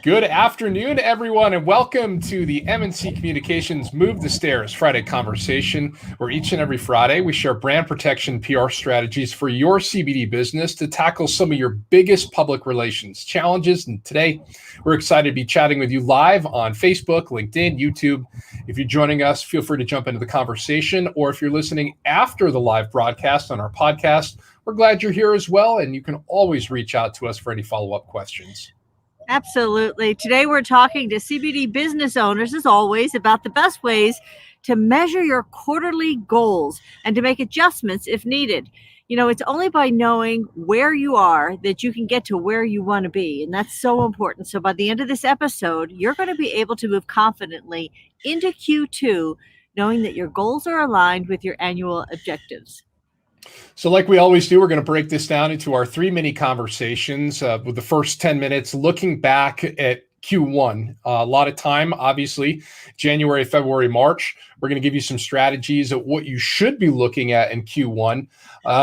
Good afternoon, everyone, and welcome to the M&C Communications Move the Stairs Friday conversation, where each and every Friday we share brand protection PR strategies for your CBD business to tackle some of your biggest public relations challenges. And today, we're excited to be chatting with you live on Facebook, LinkedIn, YouTube. If you're joining us, feel free to jump into the conversation, or if you're listening after the live broadcast on our podcast, we're glad you're here as well, and you can always reach out to us for any follow-up questions. Absolutely. Today we're talking to CBD business owners, as always, about the best ways to measure your quarterly goals and to make adjustments if needed. You know, it's only by knowing where you are that you can get to where you want to be. And that's so important. So by the end of this episode, you're going to be able to move confidently into Q2, knowing that your goals are aligned with your annual objectives. So like we always do, we're going to break this down into our 3 mini conversations with the first 10 minutes looking back at Q1. A lot of time, obviously, January, February, March. We're going to give you some strategies of what you should be looking at in Q1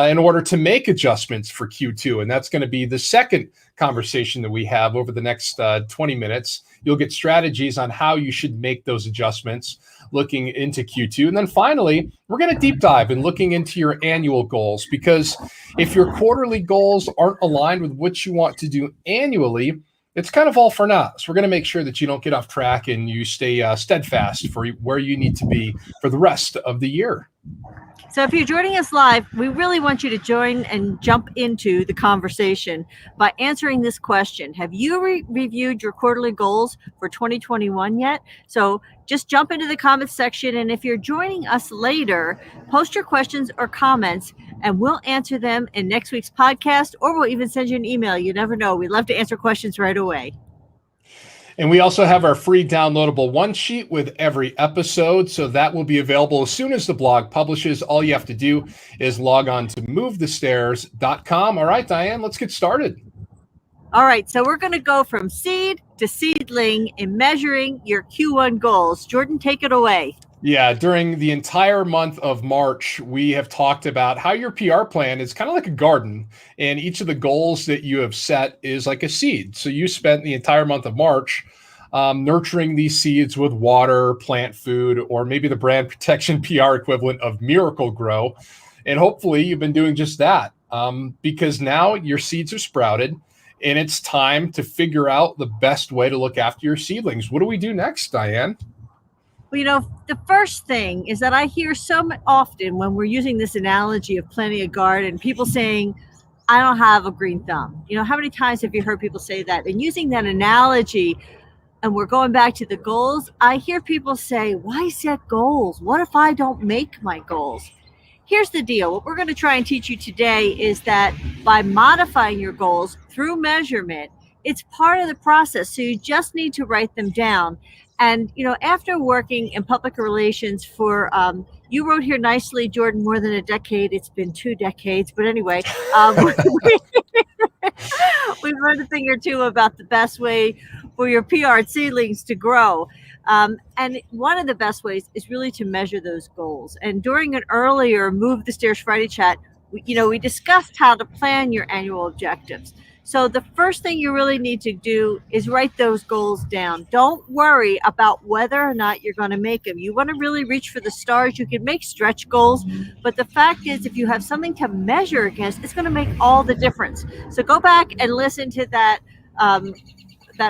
in order to make adjustments for Q2. And that's going to be the second conversation that we have over the next 20 minutes. You'll get strategies on how you should make those adjustments looking into Q2. And then finally, we're going to deep dive and looking into your annual goals, because if your quarterly goals aren't aligned with what you want to do annually, it's kind of all for naught. So we're going to make sure that you don't get off track and you stay steadfast for where you need to be for the rest of the year. So if you're joining us live, we really want you to join and jump into the conversation by answering this question. Have you reviewed your quarterly goals for 2021 yet? So just jump into the comments section. And if you're joining us later, post your questions or comments and we'll answer them in next week's podcast, or we'll even send you an email. You never know. We love to answer questions right away. And we also have our free downloadable one sheet with every episode. So that will be available as soon as the blog publishes. All you have to do is log on to movethestairs.com. All right, Diane, let's get started. All right. So we're going to go from seed to seedling in measuring your Q1 goals. Jordan, take it away. Yeah, during the entire month of March, we have talked about how your PR plan is kind of like a garden, and each of the goals that you have set is like a seed. So you spent the entire month of March nurturing these seeds with water, plant food, or maybe the brand protection PR equivalent of Miracle-Gro. And hopefully you've been doing just that because now your seeds are sprouted and it's time to figure out the best way to look after your seedlings. What do we do next, Diane? Well, you know, the first thing is that I hear so often when we're using this analogy of planting a garden, people saying, I don't have a green thumb. You know, how many times have you heard people say that? And using that analogy, and we're going back to the goals, I hear people say, why set goals? What if I don't make my goals? Here's the deal. What we're going to try and teach you today is that by modifying your goals through measurement, it's part of the process. So you just need to write them down. And, you know, after working in public relations for, you wrote here nicely, Jordan, more than a decade. It's been 2 decades. But anyway, we've learned a thing or two about the best way for your PR seedlings to grow. And one of the best ways is really to measure those goals. And during an earlier Move the Stairs Friday chat, we discussed how to plan your annual objectives. So the first thing you really need to do is write those goals down. Don't worry about whether or not you're going to make them. You want to really reach for the stars. You can make stretch goals, but the fact is, if you have something to measure against, it's going to make all the difference. So go back and listen to that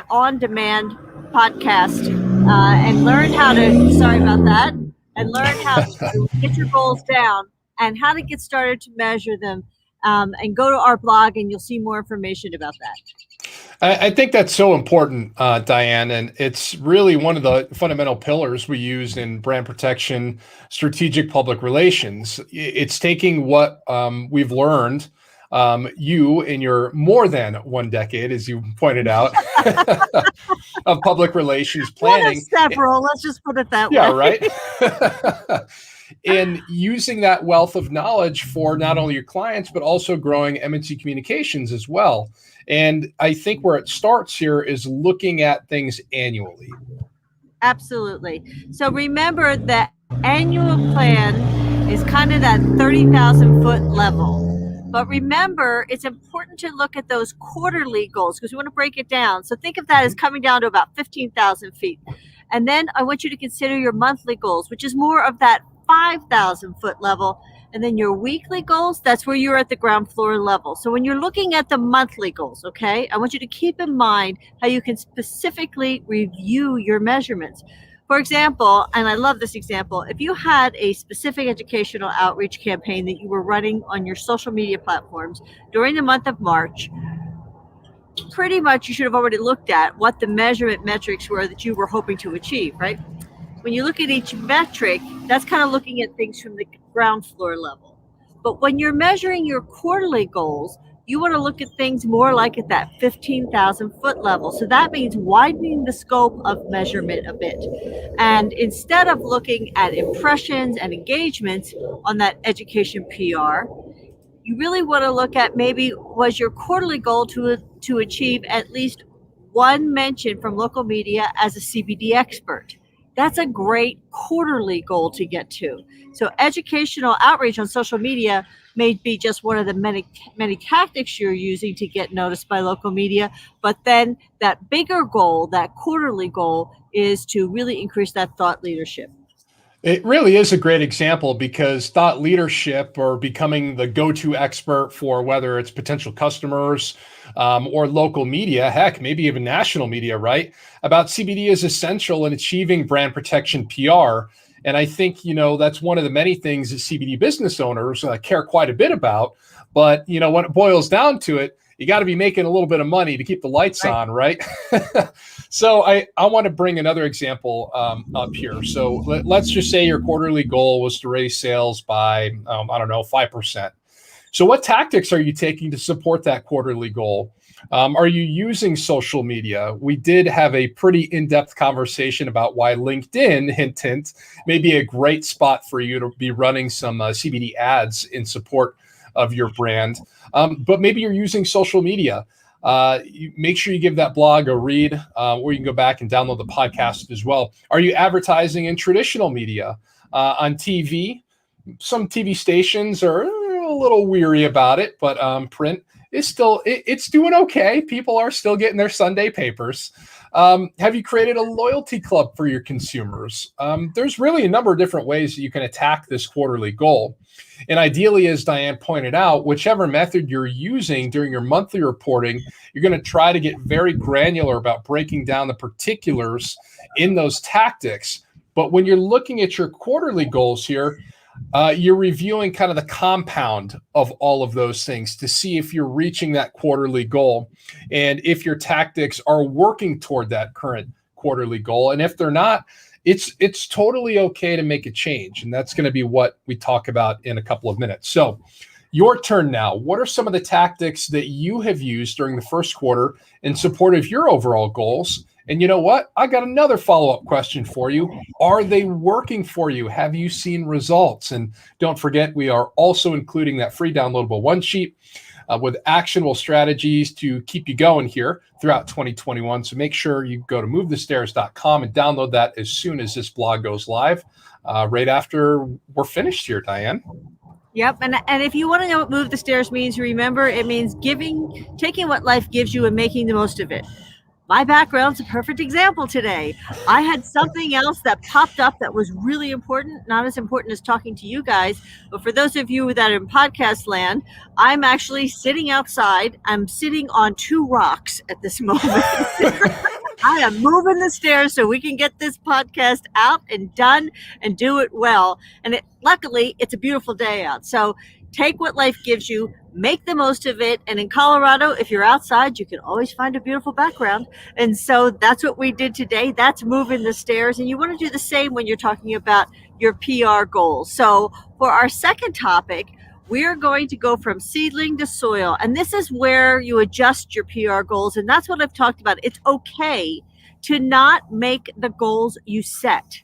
on-demand podcast and learn how to, and learn how to get your goals down and how to get started to measure them. And go to our blog and you'll see more information about that. I think that's so important, Diane, and it's really one of the fundamental pillars we use in brand protection, strategic public relations. It's taking what we've learned, you in your more than 1 decade, as you pointed out, of public relations planning. Several, let's just put it that way. Yeah, right. In using that wealth of knowledge for not only your clients, but also growing M&C Communications as well. And I think where it starts here is looking at things annually. Absolutely. So remember that annual plan is kind of that 30,000 foot level. But remember, it's important to look at those quarterly goals because we want to break it down. So think of that as coming down to about 15,000 feet. And then I want you to consider your monthly goals, which is more of that 5,000 foot level. And then your weekly goals, that's where you're at the ground floor level. So when you're looking at the monthly goals, okay, I want you to keep in mind how you can specifically review your measurements. For example, and I love this example, if you had a specific educational outreach campaign that you were running on your social media platforms during the month of March, pretty much you should have already looked at what the measurement metrics were that you were hoping to achieve, right? When you look at each metric, that's kind of looking at things from the ground floor level. But when you're measuring your quarterly goals, you want to look at things more like at that 15,000 foot level. So that means widening the scope of measurement a bit. And instead of looking at impressions and engagements on that education PR, you really want to look at maybe was your quarterly goal to achieve at least one mention from local media as a CBD expert. That's a great quarterly goal to get to. So educational outreach on social media may be just one of the many tactics you're using to get noticed by local media. But then that bigger goal, that quarterly goal, is to really increase that thought leadership. It really is a great example because thought leadership or becoming the go-to expert for whether it's potential customers or local media, heck, maybe even national media, right? About CBD is essential in achieving brand protection PR. And I think, that's one of the many things that CBD business owners care quite a bit about. But, when it boils down to it, you got to be making a little bit of money to keep the lights on, right? So I want to bring another example up here. So let's just say your quarterly goal was to raise sales by, 5%. So what tactics are you taking to support that quarterly goal? Are you using social media? We did have a pretty in-depth conversation about why LinkedIn, hint, hint, may be a great spot for you to be running some CBD ads in support of your brand. But maybe you're using social media. You make sure you give that blog a read, or you can go back and download the podcast as well. Are you advertising in traditional media on TV? Some TV stations are a little weary about it, but print is still it's doing okay. People are still getting their Sunday papers. Have you created a loyalty club for your consumers? There's really a number of different ways that you can attack this quarterly goal. And ideally, as Diane pointed out, whichever method you're using during your monthly reporting, you're going to try to get very granular about breaking down the particulars in those tactics. But when you're looking at your quarterly goals here, you're reviewing kind of the compound of all of those things to see if you're reaching that quarterly goal and if your tactics are working toward that current quarterly goal. And if they're not, it's totally okay to make a change. And that's going to be what we talk about in a couple of minutes. So your turn now. What are some of the tactics that you have used during the first quarter in support of your overall goals? And you know what? I got another follow-up question for you. Are they working for you? Have you seen results? And don't forget, we are also including that free downloadable one sheet with actionable strategies to keep you going here throughout 2021. So make sure you go to movethestairs.com and download that as soon as this blog goes live, right after we're finished here, Diane. Yep. And if you want to know what Move the Stairs means, remember, it means taking what life gives you and making the most of it. My background's a perfect example today. I had something else that popped up that was really important, not as important as talking to you guys. But for those of you that are in podcast land, I'm actually sitting outside. I'm sitting on 2 rocks at this moment. I am moving the stairs so we can get this podcast out and done and do it well. And luckily, it's a beautiful day out. So take what life gives you, make the most of it. And in Colorado, if you're outside, you can always find a beautiful background. And so that's what we did today. That's moving the stairs. And you want to do the same when you're talking about your PR goals. So for our second topic, we're going to go from seedling to soil. And this is where you adjust your PR goals. And that's what I've talked about. It's okay to not make the goals you set.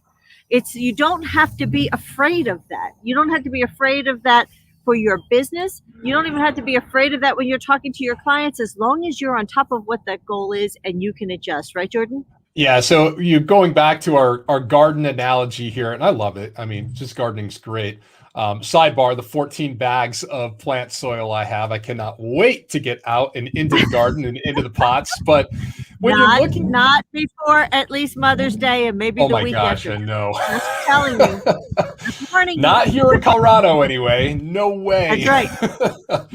You don't have to be afraid of that. You don't have to be afraid of that for your business. You don't even have to be afraid of that when you're talking to your clients, as long as you're on top of what that goal is and you can adjust. Right, Jordan? Yeah. So you going back to our garden analogy here, and I love it. I mean, just gardening's great. Sidebar, the 14 bags of plant soil I have, I cannot wait to get out and into the garden and into the pots. But when you're looking, not before at least Mother's Day and maybe oh the my week gosh, after. I know. Just telling you. Just warning Not you. here in Colorado anyway. No way. That's right.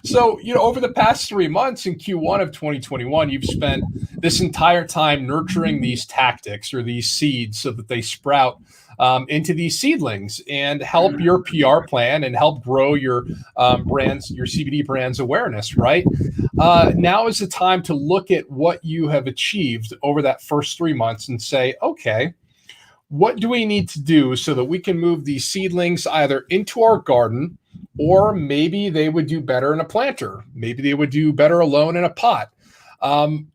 So, over the past 3 months in Q1 of 2021, you've spent this entire time nurturing these tactics or these seeds so that they sprout into these seedlings and help your PR plan and help grow your brands, your CBD brands awareness, right? Now is the time to look at what you have achieved over that first 3 months and say, okay, what do we need to do so that we can move these seedlings either into our garden, or maybe they would do better in a planter? Maybe they would do better alone in a pot.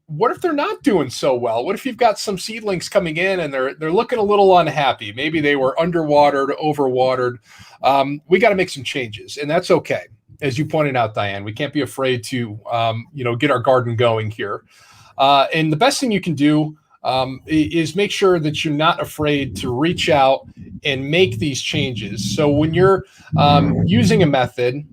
What if they're not doing so well? What if you've got some seedlings coming in and they're looking a little unhappy? Maybe they were underwatered, overwatered. We got to make some changes, and that's okay. As you pointed out, Diane, we can't be afraid to get our garden going here. And the best thing you can do is make sure that you're not afraid to reach out and make these changes. So when you're using a method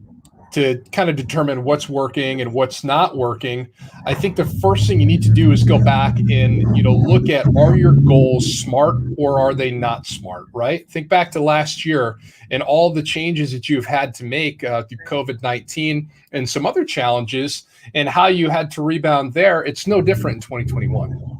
to kind of determine what's working and what's not working, I think the first thing you need to do is go back and look at, are your goals smart or are they not smart, right? Think back to last year and all the changes that you've had to make through COVID-19 and some other challenges, and how you had to rebound there. It's no different in 2021.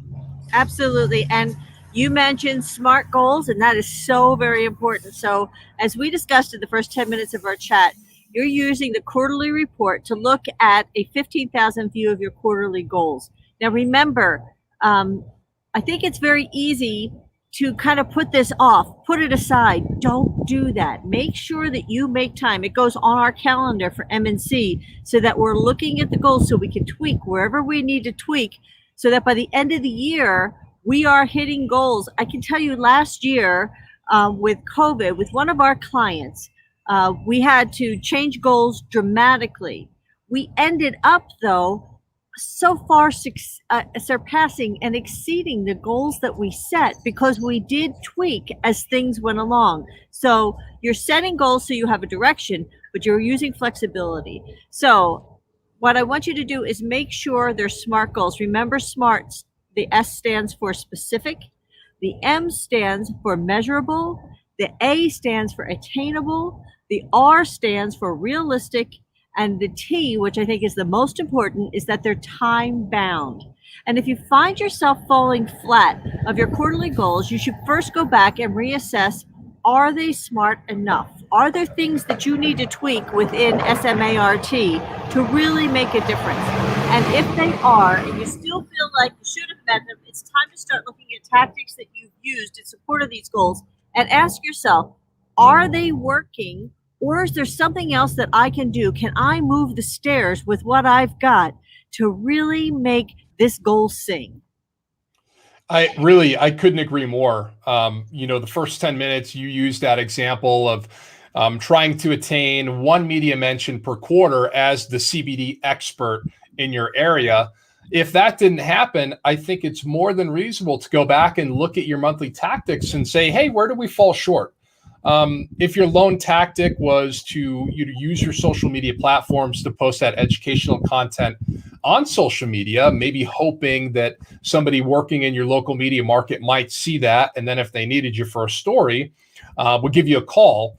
Absolutely. And you mentioned SMART goals, and that is so very important. So as we discussed in the first 10 minutes of our chat, you're using the quarterly report to look at a 15,000 view of your quarterly goals. Now, remember, I think it's very easy to kind of put this off, put it aside. Don't do that. Make sure that you make time. It goes on our calendar for MNC so that we're looking at the goals so we can tweak wherever we need to tweak, so that by the end of the year, we are hitting goals. I can tell you last year with COVID, with one of our clients, we had to change goals dramatically. We ended up, though, so far surpassing and exceeding the goals that we set because we did tweak as things went along. So you're setting goals so you have a direction, but you're using flexibility. So what I want you to do is make sure they're SMART goals. Remember SMART, the S stands for specific, the M stands for measurable, the A stands for attainable, the R stands for realistic, and the T, which I think is the most important, is that they're time bound. And if you find yourself falling flat of your quarterly goals, you should first go back and reassess, are they SMART enough? Are there things that you need to tweak within SMART to really make a difference? And if they are, and you still feel like you should have met them, it's time to start looking at tactics that you've used in support of these goals and ask yourself, are they working, or is there something else that I can do? Can I move the stairs with what I've got to really make this goal sing? I couldn't agree more. The first 10 minutes you used that example of trying to attain one media mention per quarter as the CBD expert in your area. If that didn't happen, I think it's more than reasonable to go back and look at your monthly tactics and say, hey, where do we fall short? If your lone tactic was to use your social media platforms to post that educational content on social media, maybe hoping that somebody working in your local media market might see that, and then if they needed you for a story, would give you a call.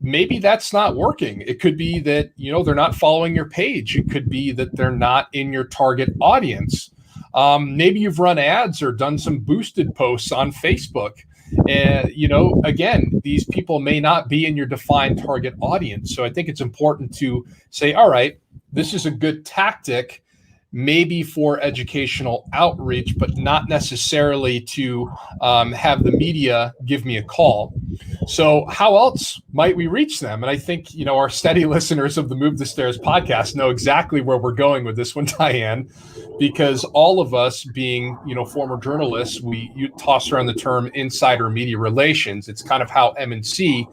Maybe that's not working. It could be that they're not following your page. It could be that they're not in your target audience. Maybe you've run ads or done some boosted posts on Facebook. And, again, these people may not be in your defined target audience. So I think it's important to say, all right, this is a good tactic, maybe for educational outreach, but not necessarily to have the media give me a call. So how else might we reach them? And I think, our steady listeners of the Move the Stairs podcast know exactly where we're going with this one, Diane, because all of us being, former journalists, you toss around the term insider media relations. It's kind of how MNC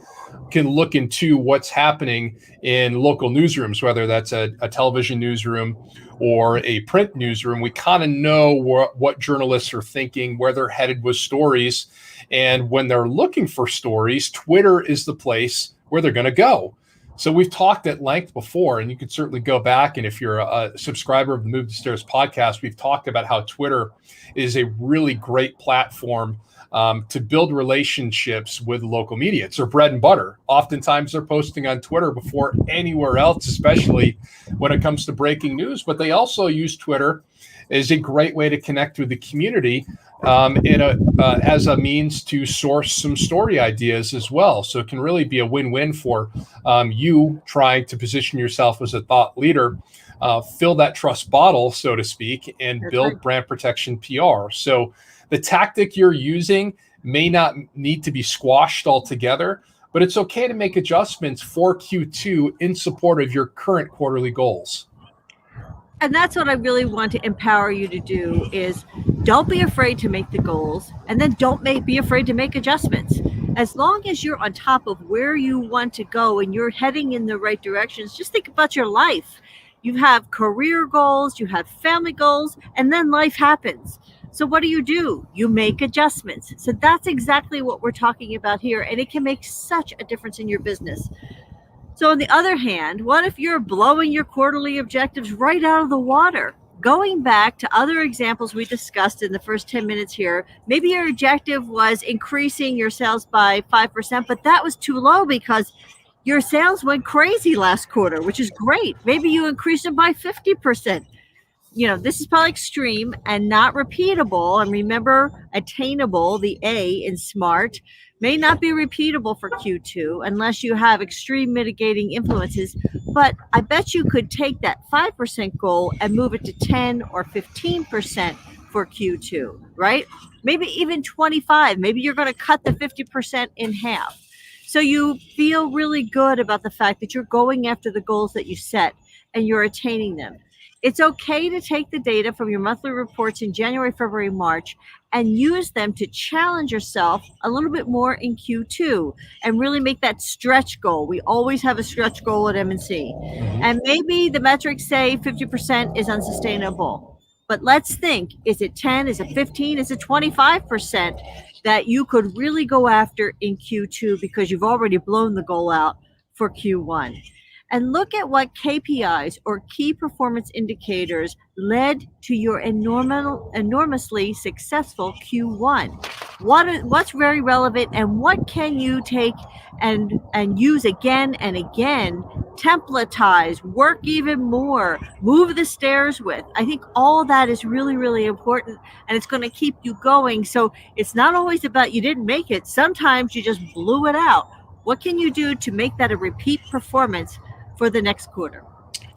can look into what's happening in local newsrooms, whether that's a television newsroom or a print newsroom. We kind of know what journalists are thinking, where they're headed with stories. And when they're looking for stories, Twitter is the place where they're going to go. So we've talked at length before, and you could certainly go back. And if you're a subscriber of the Move the Stairs podcast, we've talked about how Twitter is a really great platform to build relationships with local media. It's their bread and butter. Oftentimes they're posting on Twitter before anywhere else, especially when it comes to breaking news. But they also use Twitter as a great way to connect with the community as a means to source some story ideas as well. So it can really be a win-win for you trying to position yourself as a thought leader, fill that trust bottle, so to speak, and build brand protection PR. So the tactic you're using may not need to be squashed altogether, but it's okay to make adjustments for Q2 in support of your current quarterly goals. And that's what I really want to empower you to do is don't be afraid to make the goals, and then don't be afraid to make adjustments. As long as you're on top of where you want to go and you're heading in the right directions, just think about your life. You have career goals, you have family goals, and then life happens. So what do? You make adjustments. So that's exactly what we're talking about here, and it can make such a difference in your business. So on the other hand, what if you're blowing your quarterly objectives right out of the water? Going back to other examples we discussed in the first 10 minutes here, maybe your objective was increasing your sales by 5%, but that was too low because your sales went crazy last quarter, which is great. Maybe you increased them by 50%. This is probably extreme and not repeatable. And remember, attainable, the A in SMART, may not be repeatable for Q2 unless you have extreme mitigating influences. But I bet you could take that 5% goal and move it to 10 or 15% for Q2, right? Maybe even 25. Maybe you're going to cut the 50% in half. So you feel really good about the fact that you're going after the goals that you set and you're attaining them. It's okay to take the data from your monthly reports in January, February, March, and use them to challenge yourself a little bit more in Q2 and really make that stretch goal. We always have a stretch goal at M&C. And maybe the metrics say 50% is unsustainable. But let's think, is it 10? Is it 15? Is it 25% that you could really go after in Q2 because you've already blown the goal out for Q1? And look at what KPIs or key performance indicators led to your enormously successful Q1. What's very relevant, and what can you take and use again and again, templatize, work even more, move the stairs with. I think all of that is really, really important, and it's going to keep you going. So it's not always about you didn't make it. Sometimes you just blew it out. What can you do to make that a repeat performance for the next quarter?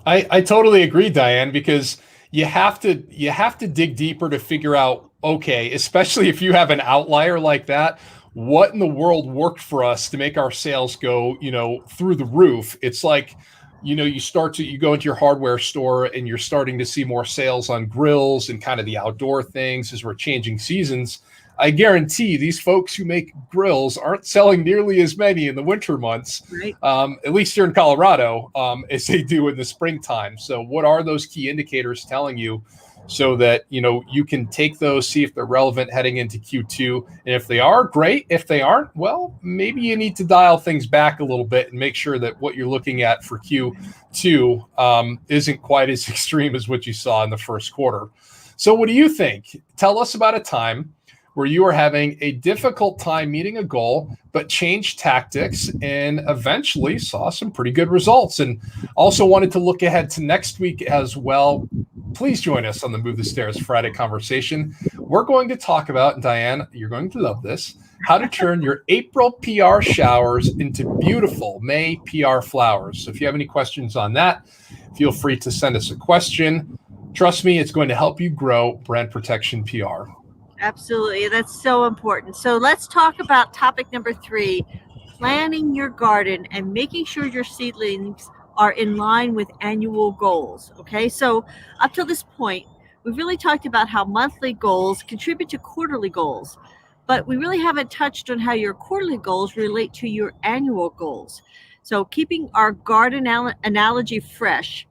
I totally agree, Diane, because you have to dig deeper to figure out, okay, especially if you have an outlier like that, what in the world worked for us to make our sales go, through the roof? It's like, you go into your hardware store and you're starting to see more sales on grills and kind of the outdoor things as we're changing seasons. I guarantee these folks who make grills aren't selling nearly as many in the winter months, right? At least here in Colorado, as they do in the springtime. So what are those key indicators telling you so that, you can take those, see if they're relevant heading into Q2. And if they are, great. If they aren't, well, maybe you need to dial things back a little bit and make sure that what you're looking at for Q2 isn't quite as extreme as what you saw in the first quarter. So what do you think? Tell us about a time where you are having a difficult time meeting a goal, but changed tactics and eventually saw some pretty good results. And also wanted to look ahead to next week as well. Please join us on the Move the Stairs Friday conversation. We're going to talk about, and Diane, you're going to love this, how to turn your April PR showers into beautiful May PR flowers. So if you have any questions on that, feel free to send us a question. Trust me, it's going to help you grow brand protection PR. Absolutely. That's so important. So let's talk about topic number 3, planning your garden and making sure your seedlings are in line with annual goals. Okay. So up till this point, we've really talked about how monthly goals contribute to quarterly goals, but we really haven't touched on how your quarterly goals relate to your annual goals. So keeping our garden analogy fresh,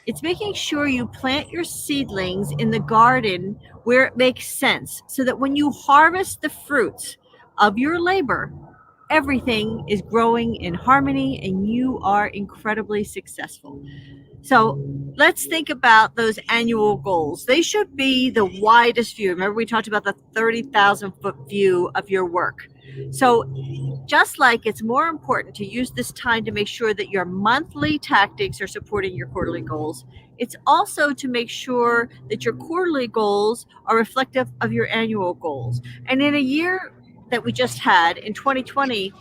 it's making sure you plant your seedlings in the garden where it makes sense so that when you harvest the fruits of your labor everything is growing in harmony and you are incredibly successful. So let's think about those annual goals. They should be the widest view. Remember, we talked about the 30,000 foot view of your work. So just like it's more important to use this time to make sure that your monthly tactics are supporting your quarterly goals, it's also to make sure that your quarterly goals are reflective of your annual goals. And in a year that we just had in 2020,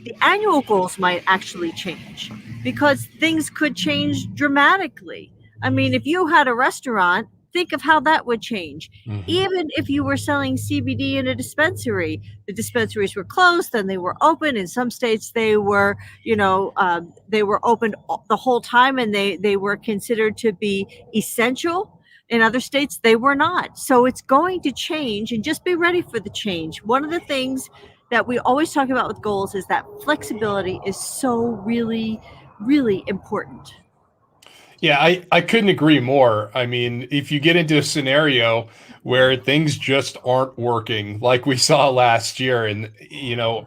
the annual goals might actually change because things could change dramatically. I mean, if you had a restaurant, think of how that would change. Mhm. Even if you were selling CBD in a dispensary, the dispensaries were closed, then they were open. In some states, they were, they were open the whole time, and they were considered to be essential. In other states, they were not. So it's going to change, and just be ready for the change. One of the things that we always talk about with goals is that flexibility is so really, really important. Yeah, I couldn't agree more. I mean, if you get into a scenario where things just aren't working like we saw last year, and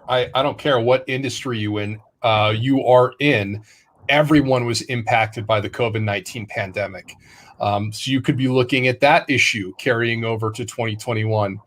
I don't care what industry you are in, everyone was impacted by the COVID-19 pandemic. So you could be looking at that issue carrying over to 2021.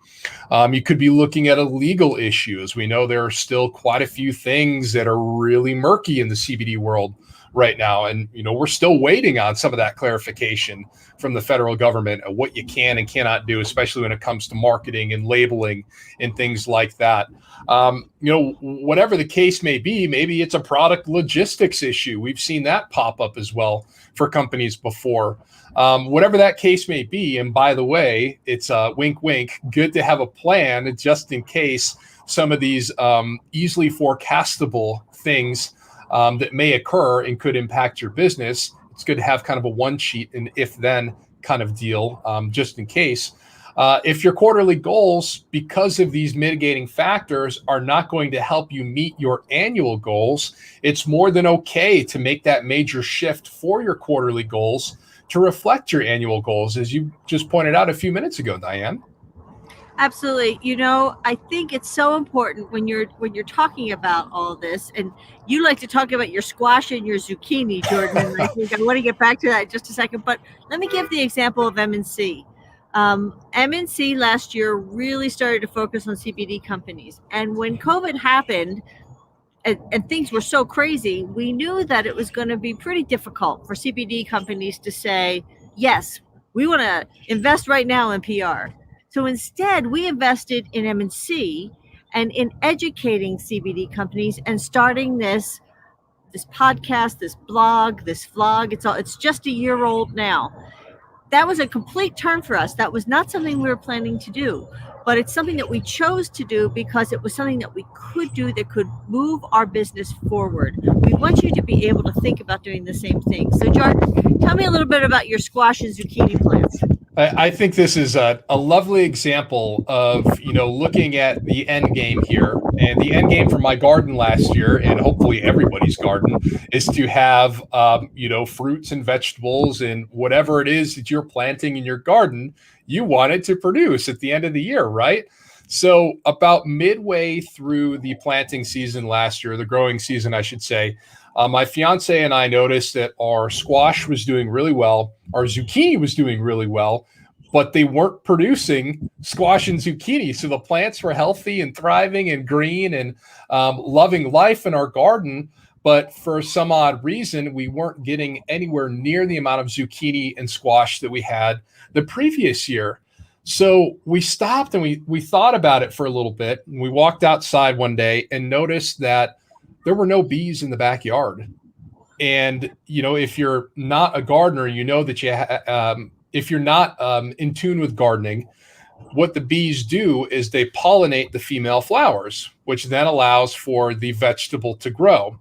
You could be looking at a legal issue, as we know there are still quite a few things that are really murky in the CBD world right now. And, we're still waiting on some of that clarification from the federal government of what you can and cannot do, especially when it comes to marketing and labeling and things like that. Whatever the case may be, maybe it's a product logistics issue. We've seen that pop up as well for companies before. Whatever that case may be. And by the way, it's wink, wink, good to have a plan just in case some of these easily forecastable things that may occur and could impact your business. It's good to have kind of a one sheet and if then kind of deal just in case. If your quarterly goals, because of these mitigating factors, are not going to help you meet your annual goals, it's more than okay to make that major shift for your quarterly goals to reflect your annual goals, as you just pointed out a few minutes ago, Diane. Absolutely. I think it's so important when you're talking about all this, and you like to talk about your squash and your zucchini, Jordan. And I think I want to get back to that in just a second. But let me give the example of MNC. MNC last year really started to focus on CBD companies, and when COVID happened, and things were so crazy, we knew that it was going to be pretty difficult for CBD companies to say, yes, we want to invest right now in PR. So instead, we invested in MNC and in educating CBD companies and starting this podcast, this blog, this vlog. It's just a year old now. That was a complete turn for us. That was not something we were planning to do, but it's something that we chose to do because it was something that we could do that could move our business forward. We want you to be able to think about doing the same thing. So, Jordan, tell me a little bit about your squash and zucchini plants. I think this is a lovely example of, looking at the end game here. And the end game for my garden last year, and hopefully everybody's garden, is to have, fruits and vegetables and whatever it is that you're planting in your garden, you want it to produce at the end of the year, right? So about midway through the planting season last year, the growing season, I should say, my fiance and I noticed that our squash was doing really well. Our zucchini was doing really well, but they weren't producing squash and zucchini. So the plants were healthy and thriving and green and loving life in our garden. But for some odd reason, we weren't getting anywhere near the amount of zucchini and squash that we had the previous year. So we stopped and we thought about it for a little bit. And we walked outside one day and noticed that there were no bees in the backyard. And, if you're not a gardener, that if you're not in tune with gardening, what the bees do is they pollinate the female flowers, which then allows for the vegetable to grow.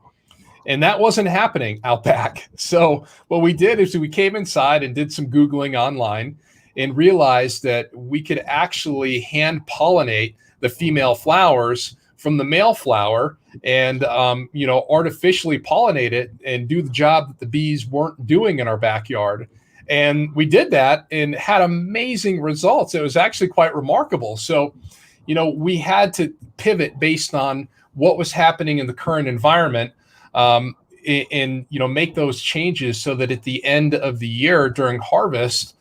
And that wasn't happening out back. So what we did is we came inside and did some Googling online and realized that we could actually hand pollinate the female flowers from the male flower and, artificially pollinate it and do the job that the bees weren't doing in our backyard. And we did that and had amazing results. It was actually quite remarkable. So, we had to pivot based on what was happening in the current environment, and make those changes so that at the end of the year during harvest,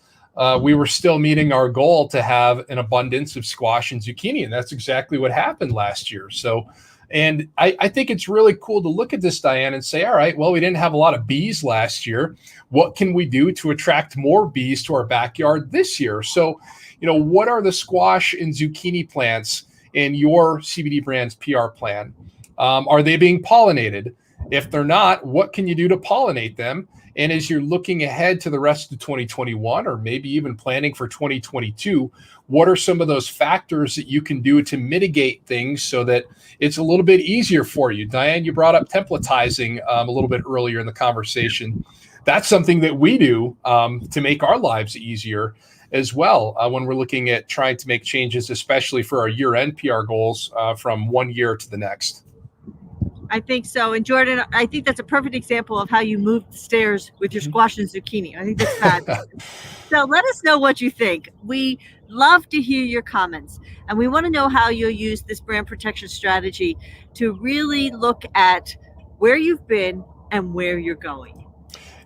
we were still meeting our goal to have an abundance of squash and zucchini. And that's exactly what happened last year. So, and I think it's really cool to look at this, Diane, and say, all right, well, we didn't have a lot of bees last year. What can we do to attract more bees to our backyard this year? So, what are the squash and zucchini plants in your CBD Brands PR plan? Are they being pollinated? If they're not, what can you do to pollinate them? And as you're looking ahead to the rest of 2021, or maybe even planning for 2022, what are some of those factors that you can do to mitigate things so that it's a little bit easier for you? Diane, you brought up templatizing a little bit earlier in the conversation. That's something that we do to make our lives easier as well when we're looking at trying to make changes, especially for our year-end PR goals from one year to the next. I think so. And Jordan, I think that's a perfect example of how you move the stairs with your squash and zucchini. I think that's fabulous. So let us know what you think. We love to hear your comments, and we want to know how you'll use this brand protection strategy to really look at where you've been and where you're going.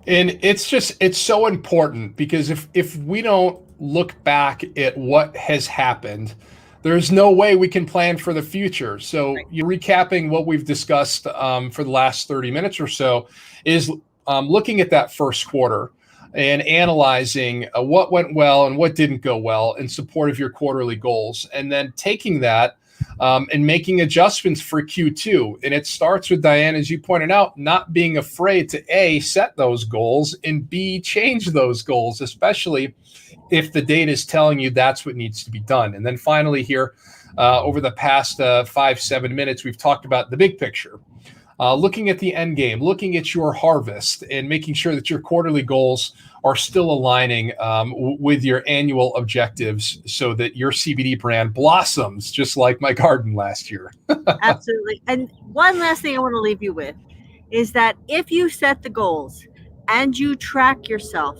And it's so important, because if we don't look back at what has happened, there's no way we can plan for the future. So you're recapping what we've discussed for the last 30 minutes or so is looking at that first quarter and analyzing what went well and what didn't go well in support of your quarterly goals. And then taking that and making adjustments for Q2. And it starts with, Diane, as you pointed out, not being afraid to A, set those goals, and B, change those goals, especially if the data is telling you that's what needs to be done. And then finally here, over the past 5-7 minutes, we've talked about the big picture, looking at the end game, looking at your harvest, and making sure that your quarterly goals are still aligning with your annual objectives so that your CBD brand blossoms just like my garden last year. Absolutely. And one last thing I want to leave you with is that if you set the goals and you track yourself,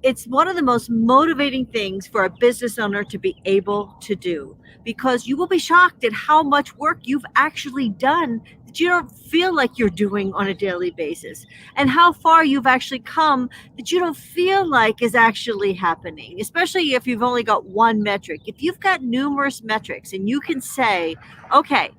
it's one of the most motivating things for a business owner to be able to do, because you will be shocked at how much work you've actually done that you don't feel like you're doing on a daily basis, and how far you've actually come that you don't feel like is actually happening, especially if you've only got one metric. If you've got numerous metrics and you can say, okay,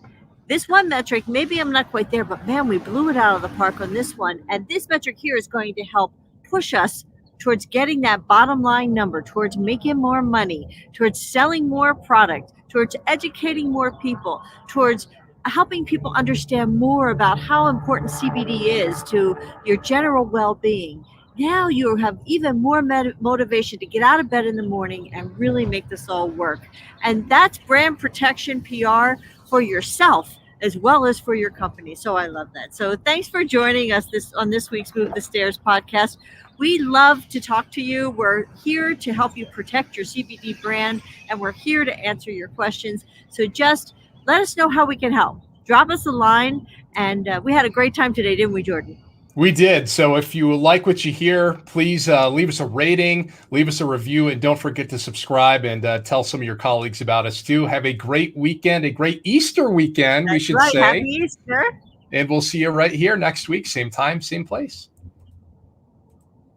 this one metric, maybe I'm not quite there, but man, we blew it out of the park on this one. And this metric here is going to help push us towards getting that bottom line number, towards making more money, towards selling more product, towards educating more people, towards helping people understand more about how important CBD is to your general well-being. Now you have even more motivation to get out of bed in the morning and really make this all work. And that's brand protection PR for yourself as well as for your company. So I love that. So thanks for joining us on this week's Move the Stairs podcast. We love to talk to you. We're here to help you protect your CBD brand, and we're here to answer your questions. So just let us know how we can help. Drop us a line, and we had a great time today, didn't we, Jordan? We did. So if you like what you hear, please leave us a rating, leave us a review, and don't forget to subscribe and tell some of your colleagues about us too. Have a great weekend, a great Easter weekend, we should say. Happy Easter. And we'll see you right here next week, same time, same place.